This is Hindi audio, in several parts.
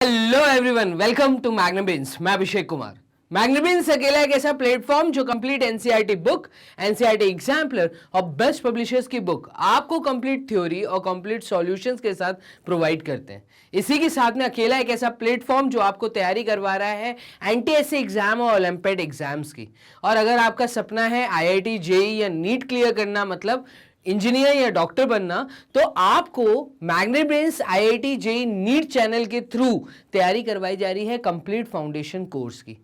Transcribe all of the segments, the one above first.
Hello everyone, welcome to Magnabins. मैं अभिषेक कुमार। मैग्नाबिन्स अकेला एक ऐसा प्लेटफॉर्म जो complete NCERT book, NCERT exemplar और बेस्ट पब्लिशर्स की बुक आपको कंप्लीट थ्योरी और कंप्लीट सॉल्यूशंस के साथ प्रोवाइड करते हैं। इसी के साथ में अकेला एक ऐसा प्लेटफॉर्म जो आपको तैयारी करवा रहा है एनटीएससी एग्जाम और ओलंपियाड एग्जाम्स की। और अगर आपका सपना है आईआईटी, जेईई या नीट क्लियर करना, मतलब इंजीनियर या डॉक्टर बनना, तो आपको मैग्नाबिन्स आईआईटी जेईई नीट चैनल के थ्रू तैयारी करवाई जा रही है कंप्लीट फाउंडेशन कोर्स की।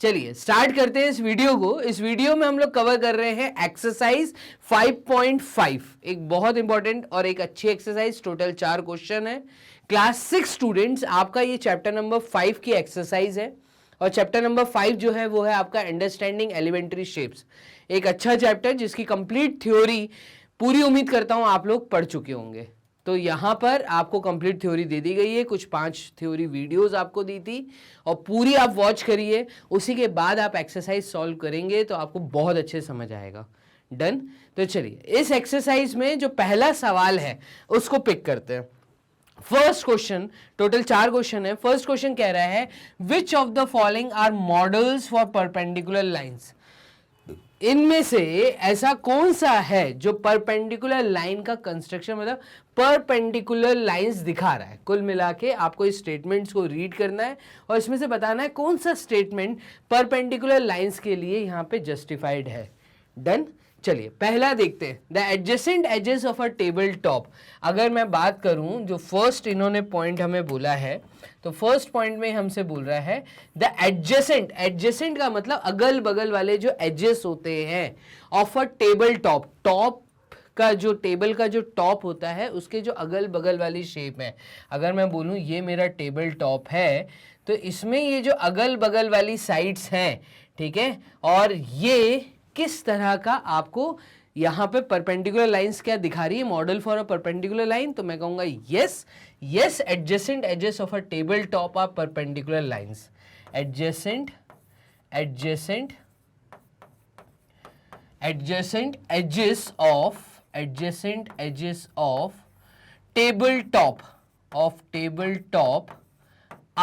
चलिए स्टार्ट करते हैं इस वीडियो को। इस वीडियो में हम लोग कवर कर रहे हैं एक्सरसाइज 5.5, एक बहुत इंपॉर्टेंट और एक अच्छी एक्सरसाइज। टोटल 4 क्वेश्चन है। क्लास 6 स्टूडेंट्स, आपका ये चैप्टर नंबर 5 की एक्सरसाइज है और चैप्टर नंबर 5 जो है वो है आपका अंडरस्टैंडिंग एलिमेंट्री शेप्स। एक अच्छा चैप्टर जिसकी कंप्लीट थ्योरी पूरी उम्मीद करता हूं आप लोग पढ़ चुके होंगे। तो यहां पर आपको कंप्लीट थ्योरी दे दी गई है, कुछ 5 थ्योरी वीडियोस आपको दी थी और पूरी आप वॉच करिए। उसी के बाद आप एक्सरसाइज सॉल्व करेंगे तो आपको बहुत अच्छे समझ आएगा। डन। तो चलिए इस एक्सरसाइज में जो पहला सवाल है उसको पिक करते हैं। फर्स्ट क्वेश्चन, टोटल 4 क्वेश्चन है। फर्स्ट क्वेश्चन कह रहा है which of the following are models for perpendicular lines. इनमें से ऐसा कौन सा है जो परपेंडिकुलर लाइन का कंस्ट्रक्शन, मतलब परपेंडिकुलर लाइंस दिखा रहा है। कुल मिला के आपको इस स्टेटमेंट्स को रीड करना है और इसमें से बताना है कौन सा स्टेटमेंट परपेंडिकुलर लाइंस के लिए यहां पे जस्टिफाइड है। डन। चलिए पहला देखते हैं, the adjacent edges of a table top. अगर मैं बात करूं, जो फर्स्ट इन्होंने पॉइंट हमें बोला है, तो फर्स्ट पॉइंट में हमसे बोल रहा है द एडजेसेंट। एडजेसेंट का मतलब अगल बगल वाले जो एजेस होते हैं of a table top. Top का जो टेबल का जो टॉप होता है उसके जो अगल बगल वाली शेप है। अगर मैं बोलूं ये मेरा टेबल टॉप है तो इसमें ये जो अगल बगल वाली साइड्स हैं, ठीक है, और ये किस तरह का आपको यहां पे परपेंडिकुलर लाइंस क्या दिखा रही है, model for a perpendicular line. तो मैं कहूंगा yes adjacent edges of a table top are perpendicular lines. Adjacent edges of table top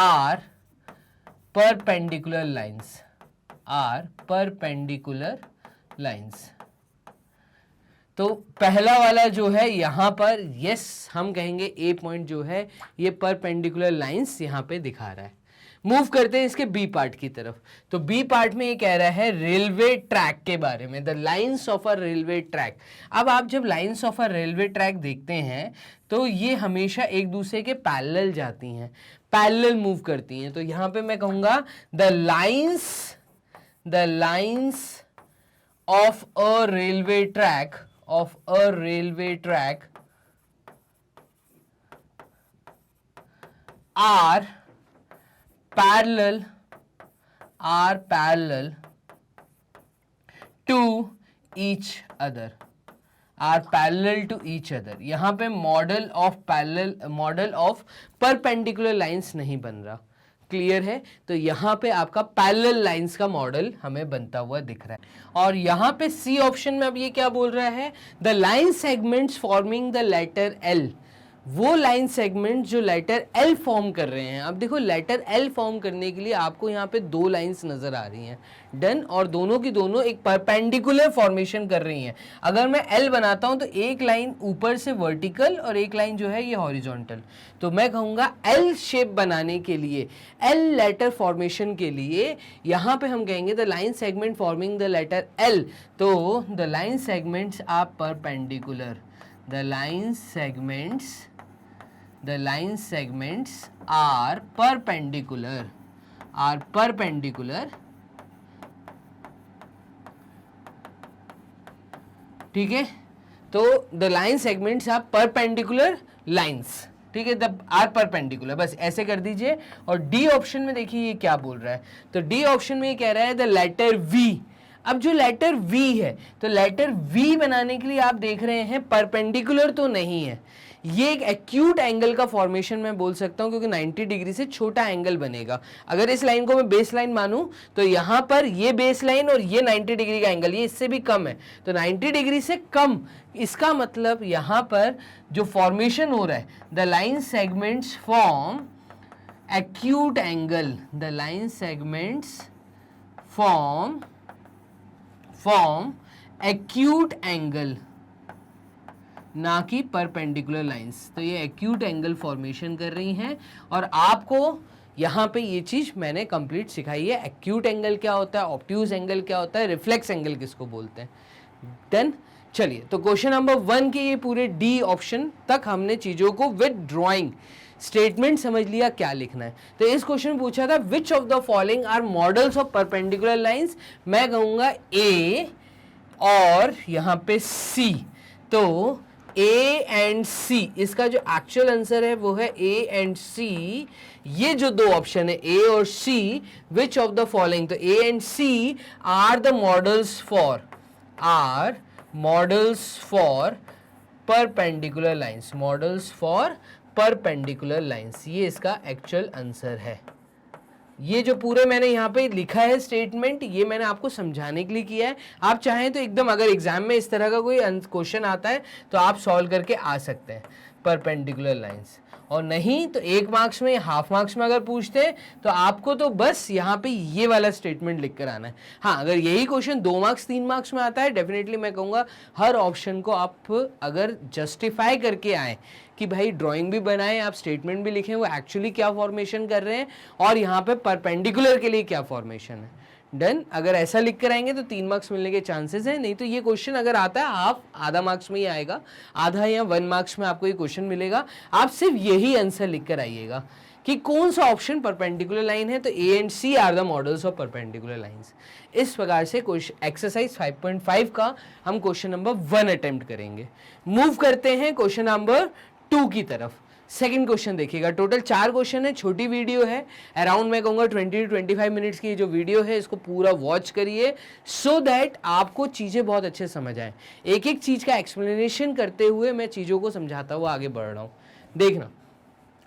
are perpendicular lines. तो पहला वाला जो है यहां पर यस हम कहेंगे, ए पॉइंट जो है ये परपेंडिकुलर लाइंस यहां पे दिखा रहा है। मूव करते हैं इसके बी पार्ट की तरफ। तो बी पार्ट में ये कह रहा है रेलवे ट्रैक के बारे में, the lines of a railway track. अब आप जब lines of a railway track देखते हैं तो ये हमेशा एक दूसरे के पैरेलल जाती हैं, पैरेलल मूव करती हैं। तो यहां पे मैं कहूंगा the lines of a railway track are parallel to each other, यहां पे मॉडल ऑफ परपेंडिकुलर लाइंस नहीं बन रहा। क्लियर है। तो यहां पे आपका पैरेलल लाइंस का मॉडल हमें बनता हुआ दिख रहा है। और यहां पे सी ऑप्शन में अब ये क्या बोल रहा है, the line segments forming the letter L. वो लाइन सेगमेंट जो लेटर एल फॉर्म कर रहे हैं। अब देखो लेटर एल फॉर्म करने के लिए आपको यहाँ पे 2 लाइंस नजर आ रही हैं। डन। और दोनों की दोनों एक परपेंडिकुलर फॉर्मेशन कर रही हैं। अगर मैं एल बनाता हूं तो एक लाइन ऊपर से वर्टिकल और एक लाइन जो है ये हॉरिजॉन्टल। तो मैं कहूंगा एल शेप बनाने के लिए, एल लेटर फॉर्मेशन के लिए यहां पे हम कहेंगे the line segment forming the letter L. तो the line segments are perpendicular. The line segments are perpendicular, ठीक है। तो the line segments are perpendicular lines, ठीक है, द आर परपेंडिकुलर, बस ऐसे कर दीजिए। और डी ऑप्शन में देखिए ये क्या बोल रहा है। तो डी ऑप्शन में ये कह रहा है द लेटर वी। अब जो लेटर V है, तो लेटर V बनाने के लिए आप देख रहे हैं परपेंडिकुलर तो नहीं है, ये एक एक्यूट एंगल का फॉर्मेशन मैं बोल सकता हूं, क्योंकि 90 डिग्री से छोटा एंगल बनेगा। अगर इस लाइन को मैं बेस लाइन मानूं तो यहां पर ये बेस लाइन और ये 90 डिग्री का एंगल, ये इससे भी कम है, तो 90 डिग्री से कम, इसका मतलब यहां पर जो फॉर्मेशन हो रहा है, the line segments form acute angle, the line segments form acute angle, ना कि परपेंडिकुलर लाइंस। तो ये एक्यूट एंगल फॉर्मेशन कर रही हैं और आपको यहाँ पे ये चीज़ मैंने कंप्लीट सिखाई है। एक्यूट एंगल क्या होता है, ऑब्ट्यूज एंगल क्या होता है, रिफ्लेक्स एंगल किसको बोलते हैं। देन चलिए, तो क्वेश्चन नंबर 1 के ये पूरे डी ऑप्शन तक हमने चीज़ों को विद ड्राइंग स्टेटमेंट समझ लिया क्या लिखना है। तो इस क्वेश्चन में पूछा था which of the following are models of perpendicular lines. मैं कहूँगा ए और यहाँ पे सी। तो ए एंड सी, इसका जो एक्चुअल आंसर है वो है ए एंड सी। ये जो दो ऑप्शन है ए और C, which of the following, तो A and C are the models for perpendicular lines, models for perpendicular lines. ये इसका एक्चुअल आंसर है। ये जो पूरे मैंने यहाँ पे लिखा है स्टेटमेंट, ये मैंने आपको समझाने के लिए किया है। आप चाहें तो एकदम, अगर एग्जाम में इस तरह का कोई क्वेश्चन आता है तो आप सॉल्व करके आ सकते हैं परपेंडिकुलर लाइंस, और नहीं तो 1 मार्क्स में, हाफ मार्क्स में अगर पूछते हैं तो आपको तो बस यहाँ पे ये वाला स्टेटमेंट लिख कर आना है। हाँ, अगर यही क्वेश्चन 2 मार्क्स 3 मार्क्स में आता है, डेफिनेटली मैं कहूँगा हर ऑप्शन को आप अगर जस्टिफाई करके आए कि भाई ड्राइंग भी बनाएं, आप स्टेटमेंट भी लिखें वो एक्चुअली क्या फॉर्मेशन कर रहे हैं और यहाँ पे परपेंडिकुलर के लिए क्या फॉर्मेशन है। डन। अगर ऐसा लिख कर आएंगे तो 3 मार्क्स मिलने के चांसेस हैं, नहीं तो ये क्वेश्चन अगर आता है हाफ आधा मार्क्स में ही आएगा, आधा या 1 मार्क्स में आपको ये क्वेश्चन मिलेगा। आप सिर्फ यही आंसर लिख कर आइएगा कि कौन सा ऑप्शन परपेंडिकुलर लाइन है। तो A and C are the models of perpendicular lines. इस प्रकार से एक्सरसाइज 5.5 का हम क्वेश्चन नंबर 1 अटेम्प्ट करेंगे। मूव करते हैं क्वेश्चन नंबर 2 की तरफ। सेकंड क्वेश्चन देखिएगा, टोटल 4 क्वेश्चन है, छोटी वीडियो है, अराउंड मैं कहूँगा 20 to 25 मिनट्स की जो वीडियो है इसको पूरा वॉच करिए सो दैट आपको चीज़ें बहुत अच्छे समझ आए। एक एक चीज़ का एक्सप्लेनेशन करते हुए मैं चीज़ों को समझाता हुआ आगे बढ़ रहा हूँ। देखना,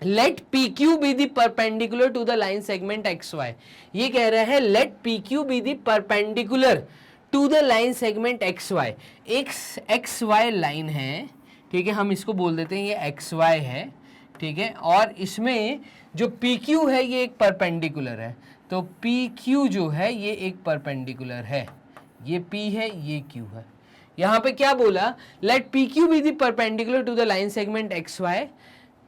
let P Q be the perpendicular to the line segment X Y. ये कह रहा है let P Q be the perpendicular to the line segment X Y. एक एक्स वाई लाइन है, ठीक है, हम इसको बोल देते हैं ये एक्स वाई है, ठीक है, और इसमें जो पी क्यू है ये एक परपेंडिकुलर है। तो पी क्यू जो है ये एक परपेंडिकुलर है, ये पी है ये क्यू है। यहाँ पे क्या बोला, let P Q be the perpendicular to the line segment X Y,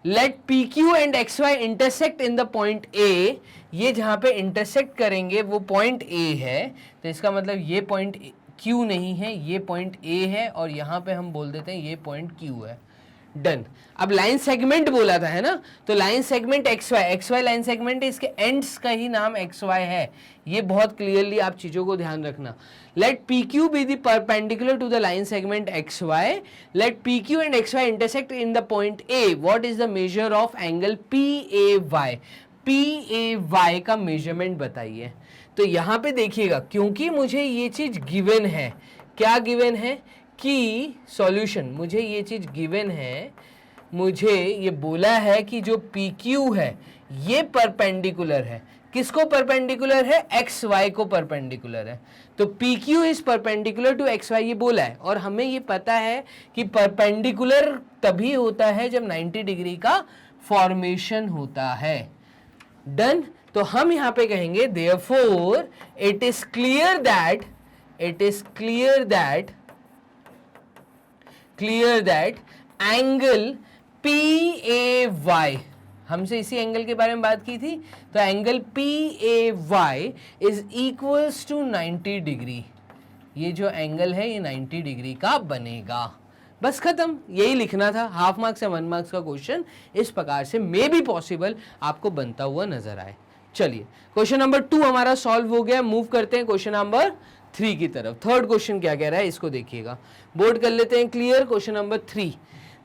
let P Q and X Y intersect in the point A. ये जहाँ पे इंटरसेक्ट करेंगे वो पॉइंट ए है, तो इसका मतलब ये पॉइंट क्यू नहीं है, ये पॉइंट ए है, और यहाँ पे हम बोल देते हैं ये पॉइंट क्यू है। डन। अब लाइन सेगमेंट बोला था, है ना, तो line segment X Y line segment है, इसके एंड्स का ही नाम एक्स वाई है। ये बहुत क्लियरली आप चीजों को ध्यान रखना। Let P Q be the perpendicular to the line segment X Y, let P Q and X Y intersect in the point A, what is the measure of angle P A Y. P A Y का मेजरमेंट बताइए। तो यहाँ पे देखिएगा, क्योंकि मुझे ये चीज गिवन है, क्या गिवन है कि सॉल्यूशन, मुझे ये चीज गिवन है, मुझे ये बोला है कि जो पी क्यू है ये परपेंडिकुलर है, किसको परपेंडिकुलर है, एक्स वाई को परपेंडिकुलर है। तो P Q is perpendicular to X Y, ये बोला है, और हमें ये पता है कि परपेंडिकुलर तभी होता है जब 90 डिग्री का फॉर्मेशन होता है। डन। तो हम यहां पे कहेंगे therefore it is clear that angle P A Y, हमसे इसी एंगल के बारे में बात की थी, तो angle P A Y is equals to 90 degree. ये जो एंगल है ये 90 डिग्री का बनेगा। बस खत्म, यही लिखना था। हाफ मार्क्स या 1 मार्क्स का क्वेश्चन इस प्रकार से मे बी पॉसिबल आपको बनता हुआ नजर आए। चलिए, क्वेश्चन नंबर 2 हमारा सॉल्व हो गया। मूव करते हैं क्वेश्चन नंबर 3 की तरफ। थर्ड क्वेश्चन क्या कह रहा है इसको देखिएगा, बोर्ड कर लेते हैं clear. Question number 3,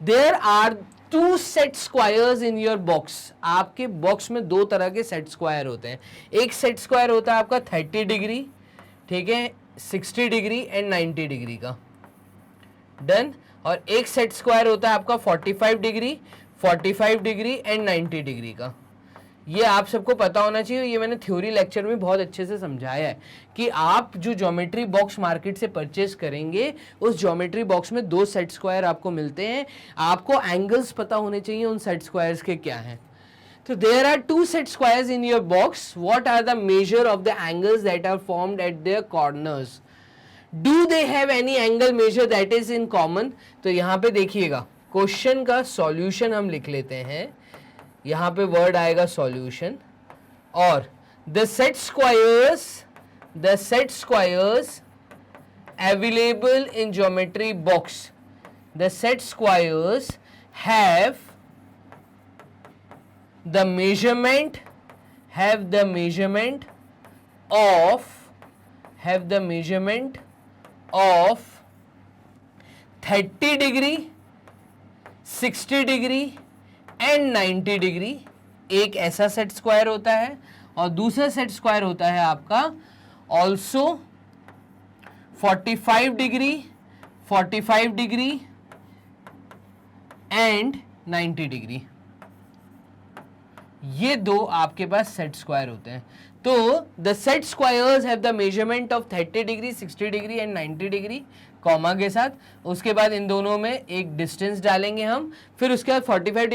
there are 2 set squares in your box. आपके बॉक्स में 2 तरह के सेट स्क्वायर होते हैं। एक सेट स्क्वायर होता है आपका 30 डिग्री, ठीक है, 60 डिग्री एंड 90 डिग्री का। डन। और एक सेट स्क्वायर होता है आपका 45 डिग्री, 45 डिग्री एंड 90 डिग्री का। ये आप सबको पता होना चाहिए, ये मैंने थ्योरी लेक्चर में बहुत अच्छे से समझाया है कि आप जो ज्योमेट्री बॉक्स मार्केट से परचेस करेंगे उस ज्योमेट्री बॉक्स में 2 सेट स्क्वायर आपको मिलते हैं। आपको एंगल्स पता होने चाहिए उन सेट स्क्वायर्स के क्या हैं। So there are two set squares in your box. What are the measure of the angles that are formed at their corners? Do they have any angle measure that is in common? तो यहाँ पे देखिएगा, क्वेश्चन का सॉल्यूशन हम लिख लेते हैं. यहाँ पे वर्ड आएगा सॉल्यूशन, और the set squares available in geometry box, the set squares have the measurement of 30 degree, 60 degree and 90 degree. एक ऐसा सेट स्क्वायर होता है, और दूसरा सेट स्क्वायर होता है आपका ऑल्सो 45 डिग्री एंड 90 डिग्री. ये दो आपके पास सेट स्क्वायर होते हैं. तो the set squares have the measurement of 30 degree, 60 degree and 90 degree, comma के साथ. उसके बाद इन दोनों में एक डिस्टेंस डालेंगे हम, फिर उसके बाद 45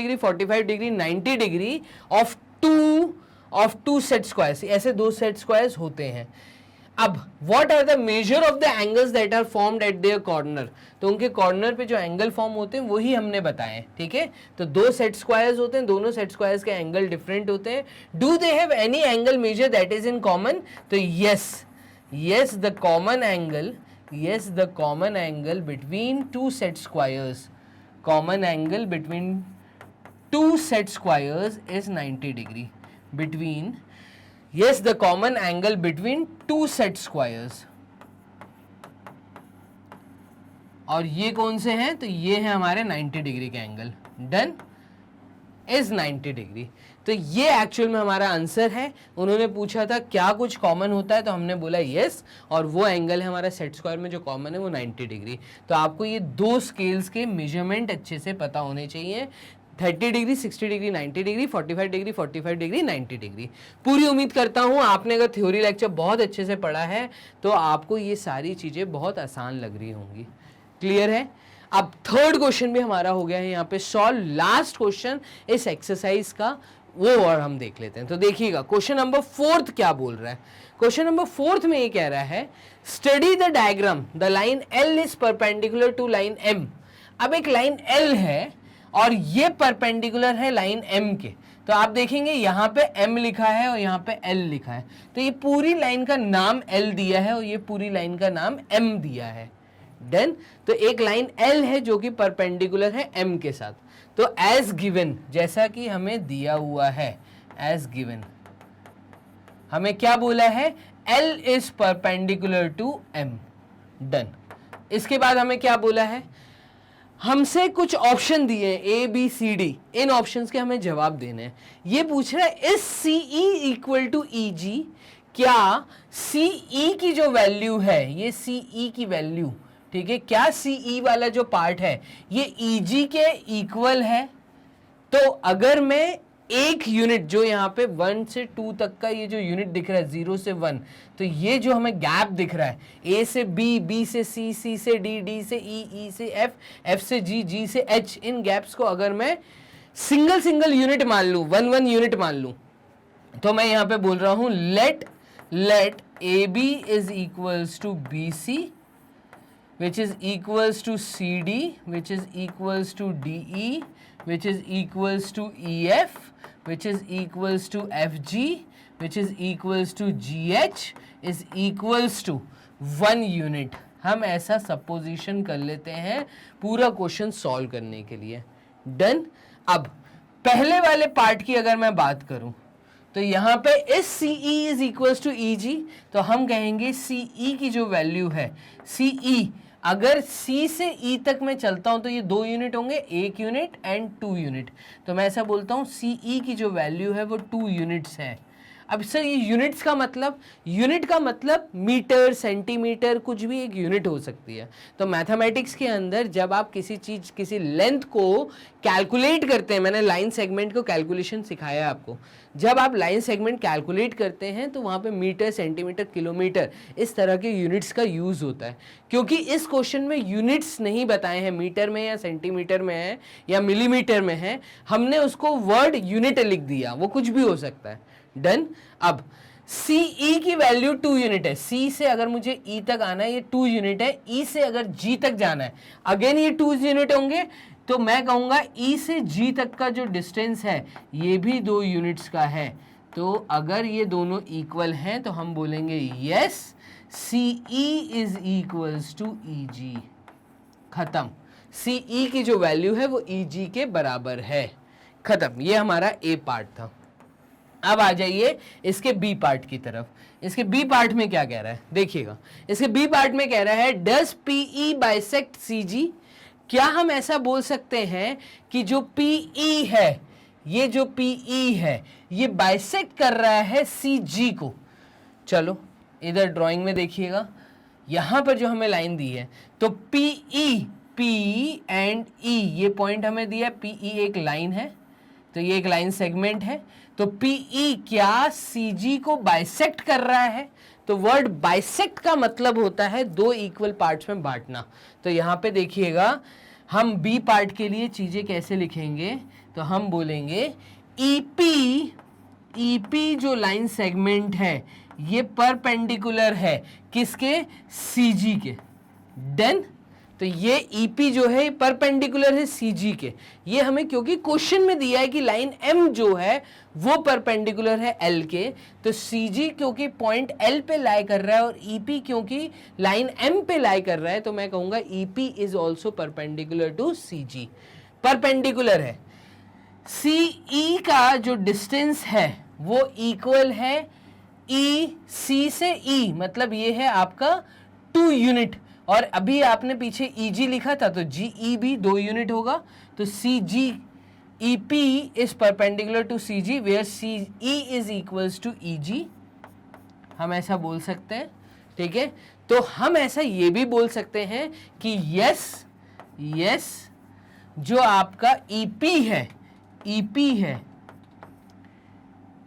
degree, 90 degree of two set squares. ऐसे दो सेट स्क्वायर्स होते हैं. अब what are the measure of the angles that are formed at their corner. तो उनके कॉर्नर पे जो एंगल फॉर्म होते हैं वही हमने बताए. ठीक है, तो दो सेट स्क्वायर्स होते हैं, दोनों सेट स्क्वायर्स के एंगल डिफरेंट होते हैं. Do they have any angle measure that is in common. तो yes the common angle between two set squares is 90 degree. The common angle between two set squares. और ये कौन से हैं? तो ये है हमारे 90 डिग्री के एंगल. Done, is 90 degree. तो ये एक्चुअल में हमारा आंसर है. उन्होंने पूछा था क्या कुछ कॉमन होता है, तो हमने बोला यस, और वो एंगल है हमारा सेट स्क्वायर में जो कॉमन है वो 90 डिग्री. तो आपको ये दो स्केल्स के मेजरमेंट अच्छे से पता होने चाहिए. 30 degree, 60 degree, 90 degree, 45 degree, 90 degree. पूरी उम्मीद करता हूँ आपने अगर थ्योरी लेक्चर बहुत अच्छे से पढ़ा है तो आपको ये सारी चीज़ें बहुत आसान लग रही होंगी. क्लियर है? अब थर्ड क्वेश्चन भी हमारा हो गया है यहाँ पे सॉल्व. लास्ट क्वेश्चन इस एक्सरसाइज का वो और हम देख लेते हैं. तो देखिएगा क्वेश्चन नंबर 4 क्या बोल रहा है. क्वेश्चन नंबर 4 में ये कह रहा है study the diagram, the line L is perpendicular to line M. अब एक लाइन L है और ये परपेंडिकुलर है लाइन M के. तो आप देखेंगे यहाँ पे M लिखा है और यहाँ पे L लिखा है. तो ये पूरी लाइन का नाम L दिया है और ये पूरी लाइन का नाम M दिया है. डन. तो एक लाइन L है जो कि परपेंडिकुलर है M के साथ. तो एज गिवन, जैसा कि हमें दिया हुआ है, एज गिवन हमें क्या बोला है, L is perpendicular to M. Done. इसके बाद हमें क्या बोला है, हमसे कुछ ऑप्शन दिए A B C D. इन ऑप्शंस के हमें जवाब देने हैं. ये पूछ रहा है is CE equal to EG. क्या CE की जो वैल्यू है, ये CE की वैल्यू, ठीक है, क्या CE वाला जो पार्ट है ये EG के इक्वल है. तो अगर मैं एक यूनिट जो यहाँ पे 1 से 2 तक का ये जो यूनिट दिख रहा है 0 से 1, तो ये जो हमें गैप दिख रहा है A से B, B से C, C से D, D से E, E से F, F से G, G से H, इन गैप्स को अगर मैं सिंगल यूनिट मान लूँ, 1 यूनिट मान लूँ, तो मैं यहाँ पे बोल रहा हूँ let AB is equals to BC which is equals to CD, which is equals to DE, which is equals to EF, which is equals to FG, which is equals to GH, is equals to 1 unit. हम ऐसा सपोजिशन कर लेते हैं पूरा क्वेश्चन सॉल्व करने के लिए. डन. अब पहले वाले पार्ट की अगर मैं बात करूं तो यहाँ पे इस CE is equals to EG, तो हम कहेंगे CE की जो वैल्यू है, CE अगर C से E तक मैं चलता हूं तो ये 2 यूनिट होंगे, 1 यूनिट एंड 2 यूनिट. तो मैं ऐसा बोलता हूं CE की जो वैल्यू है वो 2 यूनिट्स है. अब सर ये यूनिट्स का मतलब, यूनिट का मतलब मीटर, सेंटीमीटर, कुछ भी एक यूनिट हो सकती है। तो मैथमेटिक्स के अंदर जब आप किसी चीज, किसी लेंथ को कैलकुलेट करते हैं, मैंने लाइन सेगमेंट को कैलकुलेशन सिखाया है आपको, जब आप लाइन सेगमेंट कैलकुलेट करते हैं तो वहां पे मीटर, सेंटीमीटर, किलोमीटर, इस तरह के यूनिट्स का यूज होता है। क्योंकि इस क्वेश्चन में यूनिट्स नहीं बताए हैं, मीटर में या सेंटीमीटर में है या मिलीमीटर में है, हमने उसको वर्ड यूनिट लिख दिया, वो कुछ भी हो सकता है। डन। अब CE की वैल्यू 2 यूनिट है। C से अगर मुझे E तक आना है ये 2 यूनिट है, E से अगर G तक जाना है अगेन ये 2 यूनिट होंगे, तो मैं कहूंगा E से G तक का जो डिस्टेंस है ये भी 2 यूनिट्स का है। तो अगर ये दोनों इक्वल हैं तो हम बोलेंगे yes CE is equals to EG। खत्म। CE की जो वैल्यू है वो EG के बराबर है। खत्म। ये हमारा A पार्ट था। अब आ जाइए इसके बी पार्ट की तरफ। इसके बी पार्ट में क्या कह रहा है देखिएगा। इसके बी पार्ट में कह रहा है डज PE बाइसेक्ट CG। क्या हम ऐसा बोल सकते हैं कि जो PE है, ये जो PE है ये बाइसेक्ट कर रहा है CG को? चलो इधर ड्राइंग में देखिएगा, यहां पर जो हमें लाइन दी है तो PE, P एंड E ये पॉइंट हमें दिया। PE एक लाइन है, तो ये एक लाइन सेगमेंट है। तो PE क्या CG को बाइसेक्ट कर रहा है? तो वर्ड बाइसेक्ट का मतलब होता है 2 इक्वल पार्ट्स में बांटना। तो यहां पे देखिएगा हम बी पार्ट के लिए चीजें कैसे लिखेंगे, तो हम बोलेंगे EP जो लाइन सेगमेंट है ये परपेंडिकुलर है किसके? CG के। डन। तो ये EP जो है परपेंडिकुलर है CG के। ये हमें क्योंकि क्वेश्चन में दिया है कि लाइन M जो है वो परपेंडिकुलर है L के, तो CG क्योंकि पॉइंट L पे लाई कर रहा है और EP क्योंकि लाइन M पे लाई कर रहा है, तो मैं कहूंगा EP is also perpendicular to CG। Perpendicular है। CE का जो डिस्टेंस है वो इक्वल है C से E, मतलब ये है आपका 2 यूनिट। और अभी आपने पीछे EG लिखा था तो GE भी 2 यूनिट होगा। तो CG EP is perpendicular to CG where CE is equals to EG। हम ऐसा बोल सकते हैं, ठीक है। तो हम ऐसा ये भी बोल सकते हैं कि यस जो आपका EP है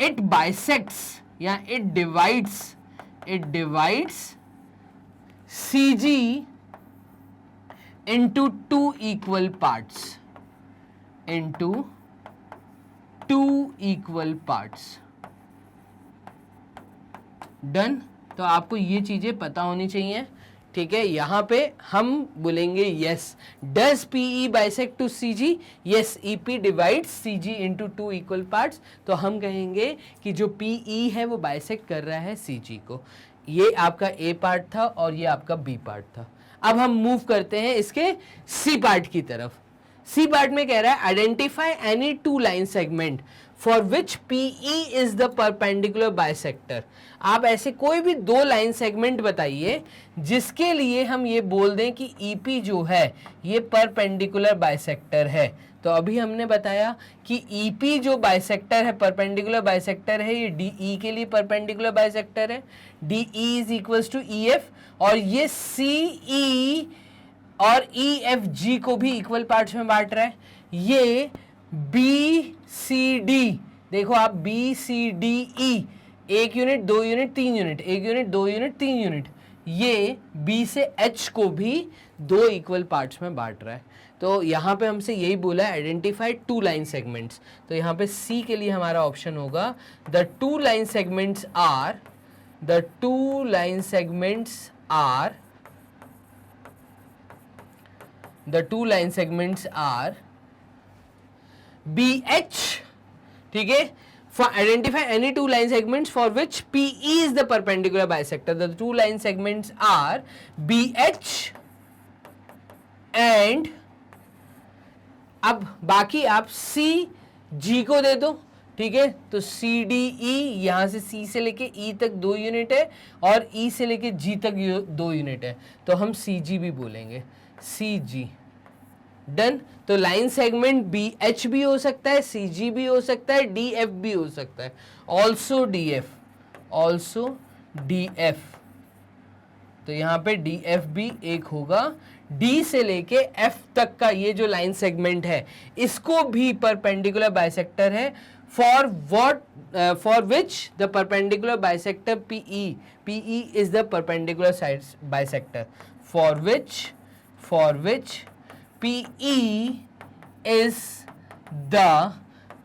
इट बाइसेक्ट्स या it divides CG into 2 equal parts, done. तो आपको ये चीजें पता होनी चाहिए, ठीक है। यहां पे हम बोलेंगे yes does PE bisect to CG, yes EP divides CG into 2 equal parts। तो हम कहेंगे कि जो PE है वो बाइसेक्ट कर रहा है CG को। ये आपका A पार्ट था और ये आपका B पार्ट था। अब हम मूव करते हैं इसके C पार्ट की तरफ। C पार्ट में कह रहा है identify any 2 line segment for which PE is the perpendicular bisector. आप ऐसे कोई भी 2 लाइन सेगमेंट बताइए जिसके लिए हम ये बोल दें कि EP जो है ये परपेंडिकुलर बाइसेक्टर है। तो अभी हमने बताया कि EP जो बाइसेक्टर है, परपेंडिकुलर बाइसेक्टर है, ये DE के लिए परपेंडिकुलर बाइसेक्टर है। DE is equals to EF, और ये CE और EFG को भी इक्वल पार्ट्स में बांट रहा है। ये BCD, देखो आप BCDE 1 unit, 2 unit, 3 unit, 1 unit, 2 unit, 3 unit, ये B से H को भी 2 इक्वल पार्ट्स में बांट रहा है। तो यहाँ पे हमसे यही बोला है आइडेंटिफाई 2 लाइन सेगमेंट्स। तो यहाँ पे C के लिए हमारा ऑप्शन होगा the 2 line segments are BH, ठीक है। For identify any 2 line segments for which PE is the perpendicular bisector. The 2 line segments are BH and, अब बाकी आप CG को दे दो, ठीक है। तो CDE यहां से C से लेके E तक 2 यूनिट है और E से लेके G तक 2 यूनिट है, तो हम CG भी बोलेंगे। CG done. तो लाइन सेगमेंट बी एच भी हो सकता है, सी जी भी हो सकता है, डी एफ भी हो सकता है, also D F, also D F. तो यहां पे डी एफ भी एक होगा। डी से लेके एफ तक का ये जो लाइन सेगमेंट है इसको भी परपेंडिकुलर बाइसेक्टर है। For what, for which the perpendicular bisector P E, P E is the perpendicular side bisector for which PE is the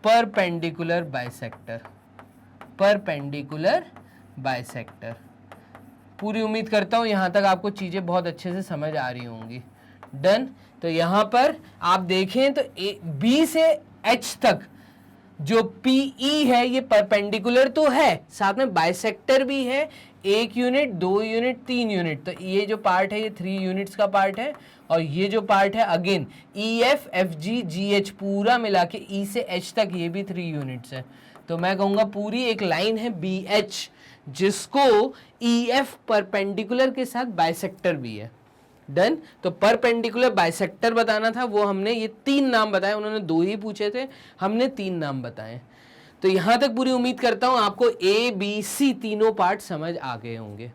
perpendicular bisector, perpendicular bisector। पूरी उम्मीद करता हूं यहां तक आपको चीजें बहुत अच्छे से समझ आ रही होंगी। डन। तो यहां पर आप देखें तो B से H तक जो PE है ये परपेंडिकुलर तो है, साथ में बाइसेक्टर भी है, 1 यूनिट, 2 यूनिट, 3 यूनिट। तो ये जो पार्ट है ये 3 यूनिट्स का पार्ट है, और ये जो पार्ट है अगेन EF FG GH पूरा मिला के E से H तक ये भी 3 यूनिट्स है। तो मैं कहूँगा पूरी एक लाइन है BH जिसको EF परपेंडिकुलर के साथ बाइसेक्टर भी है। डन। तो परपेंडिकुलर बाइसेक्टर बताना था, वो हमने ये 3 नाम बताए, उन्होंने 2 ही पूछे थे, हमने 3 नाम बताए। तो यहां तक पूरी उम्मीद करता हूं आपको A B C तीनों पार्ट समझ आ गए होंगे।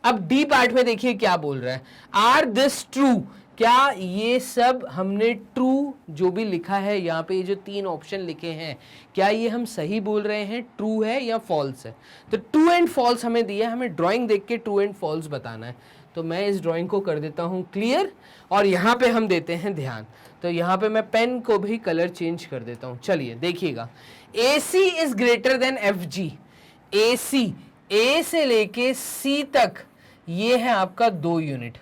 अब D पार्ट में देखिए क्या बोल रहा है, आर दिस ट्रू, क्या ये सब हमने ट्रू जो भी लिखा है यहाँ पे, ये जो 3 ऑप्शन लिखे हैं, क्या ये हम सही बोल रहे हैं, ट्रू है या फॉल्स है। तो ट्रू एंड फॉल्स हमें दिया है, हमें ड्राइंग देख के ट्रू एंड फॉल्स बताना है। तो मैं इस ड्राइंग को कर देता हूँ क्लियर, और यहाँ पे हम देते हैं ध्यान। तो यहाँ पे मैं पेन को भी कलर चेंज कर देता हूँ। चलिए देखिएगा, AC is greater than FG। AC A से लेके C तक ये है आपका 2 यूनिट,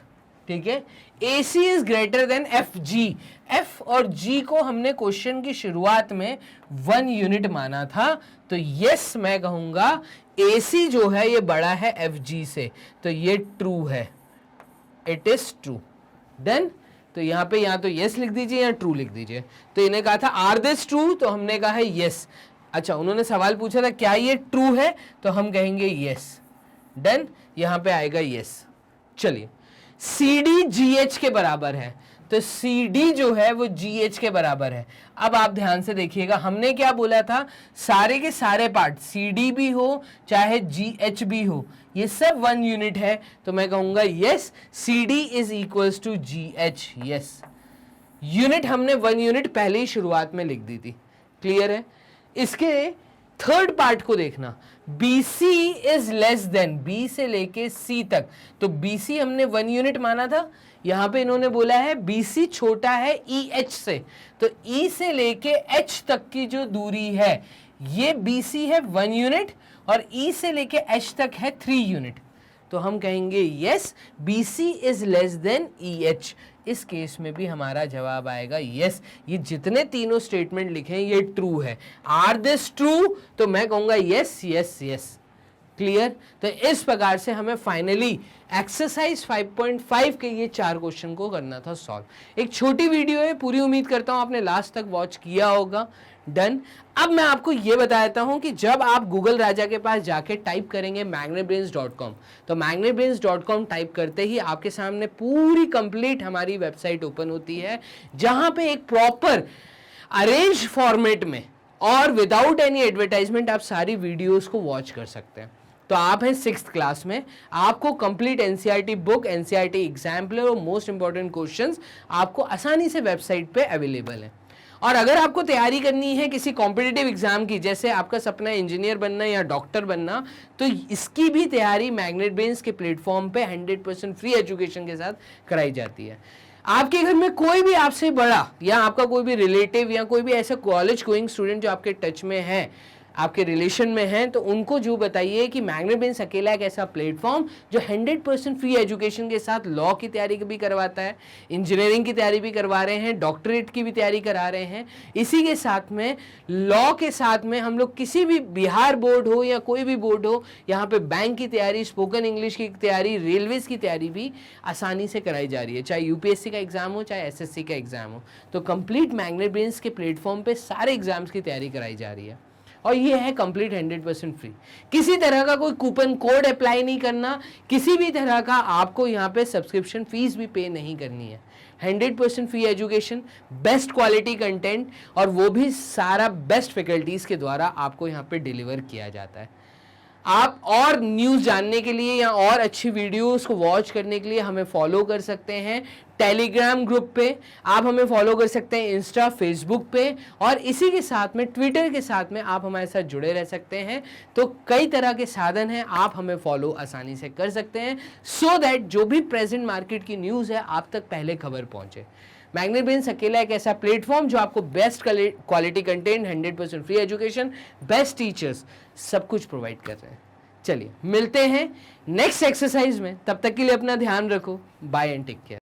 ठीक है। AC is greater than FG। F और G को हमने क्वेश्चन की शुरुआत में 1 यूनिट माना था, तो यस मैं कहूंगा AC जो है ये बड़ा है FG से, तो ये ट्रू है, इट इज ट्रू। देन तो यहाँ पे या तो यस लिख दीजिए या ट्रू लिख दीजिए। तो इन्हें कहा था आर दिस ट्रू, तो हमने कहा है यस। अच्छा, उन्होंने सवाल पूछा था क्या ये ट्रू है, तो हम कहेंगे यस। डन, यहाँ पे आएगा यस। चलिए, CD GH के बराबर है, तो CD जो है वो GH के बराबर है। अब आप ध्यान से देखिएगा, हमने क्या बोला था, सारे के सारे पार्ट CD भी हो चाहे GH भी हो, ये सब 1 यूनिट है। तो मैं कहूंगा yes, CD is equals to GH। Yes, unit हमने 1 यूनिट पहले ही शुरुआत में लिख दी थी। क्लियर है। इसके थर्ड पार्ट को देखना, BC is less than, B से लेके C तक, तो BC हमने 1 यूनिट माना था, यहां पे इन्होंने बोला है BC छोटा है EH से, तो E से लेके H तक की जो दूरी है ये BC है 1 यूनिट, और E से लेके H तक है 3 यूनिट। तो हम कहेंगे yes, BC is less than EH। इस केस में भी हमारा जवाब आएगा यस, ये जितने तीनों स्टेटमेंट लिखे हैं ये ट्रू है। आर दिस ट्रू, तो मैं कहूंगा यस यस यस। क्लियर। तो इस प्रकार से हमें फाइनली एक्सरसाइज 5.5 के ये 4 क्वेश्चन को करना था सॉल्व। एक छोटी वीडियो है, पूरी उम्मीद करता हूं आपने लास्ट तक वॉच किया होगा। डन। अब मैं आपको ये बता देता हूं कि जब आप गूगल राजा के पास जाके टाइप करेंगे magnetbrains.com, तो magnetbrains.com टाइप करते ही आपके सामने पूरी कंप्लीट हमारी वेबसाइट ओपन होती है, जहां पे एक प्रॉपर अरेंज फॉर्मेट में और विदाउट एनी एडवर्टाइजमेंट आप सारी वीडियोस को वॉच कर सकते हैं। तो आप हैं 6th क्लास में, आपको complete NCERT book, NCERT exemplar और मोस्ट इंपॉर्टेंट क्वेश्चंस आपको आसानी से वेबसाइट पे अवेलेबल है। और अगर आपको तैयारी करनी है किसी कॉम्पिटिटिव एग्जाम की, जैसे आपका सपना है इंजीनियर बनना या डॉक्टर बनना, तो इसकी भी तैयारी मैग्नेट ब्रेन्स के प्लेटफॉर्म पे 100% फ्री एजुकेशन के साथ कराई जाती है। आपके घर में कोई भी आपसे बड़ा या आपका कोई भी रिलेटिव या कोई भी ऐसा कॉलेज गोइंग स्टूडेंट जो आपके टच में है, आपके रिलेशन में हैं, तो उनको जो बताइए कि मैग्नेट ब्रेन्स अकेला एक ऐसा प्लेटफॉर्म जो 100% फ्री एजुकेशन के साथ लॉ की तैयारी भी करवाता है, इंजीनियरिंग की तैयारी भी करवा रहे हैं, डॉक्टरेट की भी तैयारी करा रहे हैं। इसी के साथ में लॉ के साथ में हम लोग किसी भी बिहार बोर्ड हो या कोई भी बोर्ड हो, यहाँ पे बैंक की तैयारी, स्पोकन इंग्लिश की तैयारी, रेलवेज की तैयारी भी आसानी से कराई जा रही है, चाहे यूपीएससी का एग्जाम हो चाहे एसएससी का एग्जाम हो। तो कंप्लीट मैग्नेट ब्रेन्स के प्लेटफॉर्म पे सारे एग्जाम्स की तैयारी कराई जा रही है, और ये है कंप्लीट 100% फ्री। किसी तरह का कोई कूपन कोड अप्लाई नहीं करना, किसी भी तरह का आपको यहाँ पे सब्सक्रिप्शन फीस भी पे नहीं करनी है। 100% free education, best quality content, और वो भी सारा बेस्ट फैकल्टीज़ के द्वारा आपको यहाँ पे डिलीवर किया जाता है। आप और न्यूज़ जानने के लिए या और अच्छी वीडियोस को वॉच करने के लिए हमें फॉलो कर सकते हैं टेलीग्राम ग्रुप पे, आप हमें फॉलो कर सकते हैं इंस्टा, फेसबुक पे, और इसी के साथ में ट्विटर के साथ में आप हमारे साथ जुड़े रह सकते हैं। तो कई तरह के साधन हैं, आप हमें फॉलो आसानी से कर सकते हैं, सो दैट जो भी प्रेजेंट मार्केट की न्यूज़ है आप तक पहले खबर पहुंचे। मैग्नेबिन्स अकेला एक ऐसा प्लेटफॉर्म जो आपको best quality content, 100% free education, best teachers, सब कुछ प्रोवाइड कर रहे हैं। चलिए मिलते हैं नेक्स्ट एक्सरसाइज में, तब तक के लिए अपना ध्यान रखो। Bye and take care.